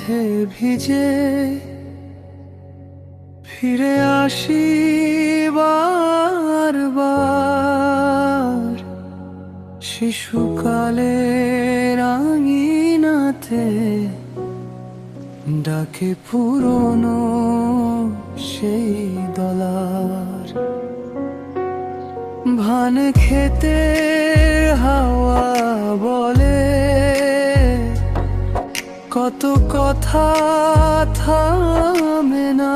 মেঘে ভিজে ফিরে আসি বারবার শিশুকালের আঙিনাতে, ডাকে পুরনো সেই দলার ভান খেতে হাওয়া বলে কত কথা থামে না।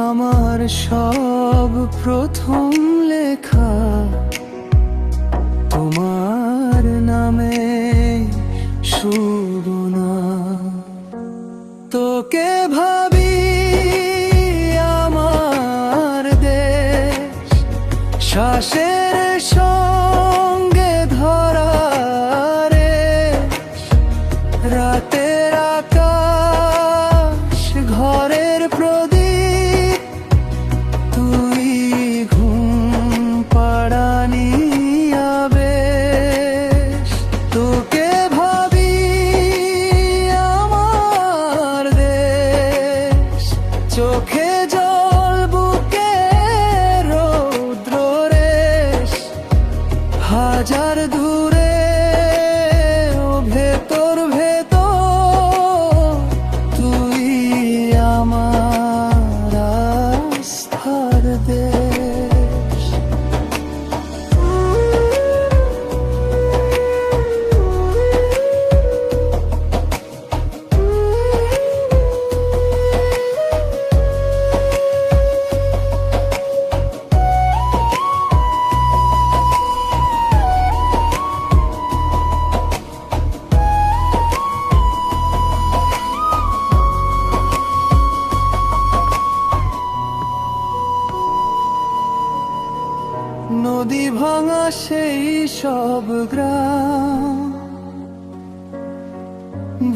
আমার সব প্রথম লেখা তোমার নামে শুধু না। তোকে ভাবি আমার দেশ, শ্বাসের সঙ্গে ধরা রেশ, রাতের আকাশ ঘরের প্রদীপ, তুই ঘুম পাড়ানি আবেশ। তোকে ভাবি আমার দেশ, চোখে জল বুকে রৌদ্র রেশ, হাজার দূরে ও ভেতর ভেতর, তুই আমার আস্থার দেশ। নদী ভাঙা সেই সব গ্রাম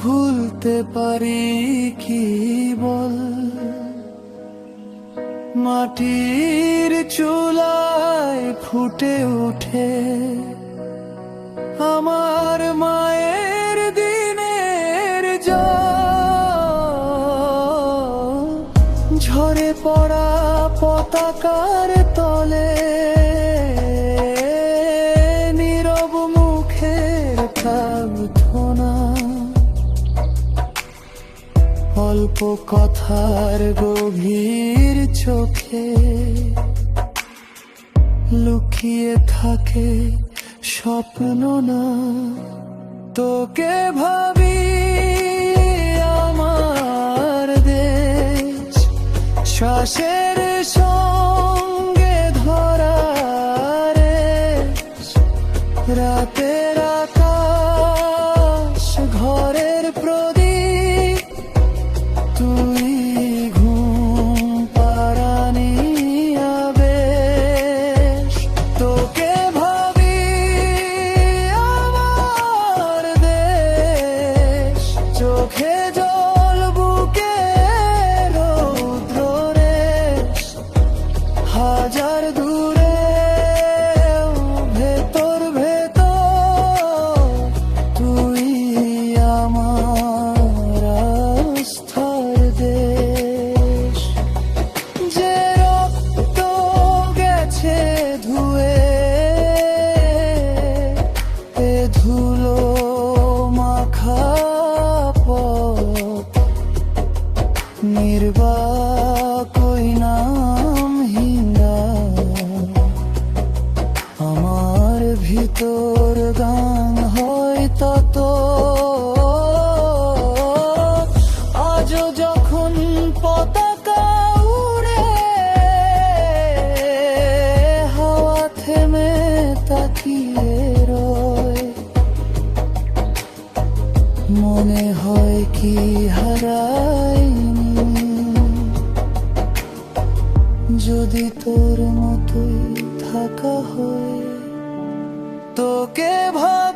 ভুলতে পারি কি বল? মাটির চুলায় ফুটে ওঠে আমার মায়ের দিনের জল, ঝরে পড়া পতাকার তলে নীরব মুখের প্রার্থনা, অল্প কথার গভীর চোখে লুকিয়ে থাকে স্বপ্ন না। তোকে ভাবি আমার দেশ, শ্বাসের সঙ্গে ধরা রেশ, রাতের আকাশ ঘরের প্রদীপ, তুই ঘুম পাড়ানি আবেশ। তোকে ভাবি আমার দেশ, চোখে জল বুকে রৌদ্র রেশ, হাজার দূরে ভেতর ভেতর, তুই আমার আস্থার দেশ। যে রক্ত গেছে ধুয়ে এ ধুলো মাখা পথ, নির্বাক ওই নামহীনা, আমার ভিতর গান হয় তত। আজও যখন পতাকা উড়ে হাওয়া থেমে তাকিয়ে রয়, মনে হয় কি হারাইনি যদি তোর মতোই থাকা হয়। তোকে ভাই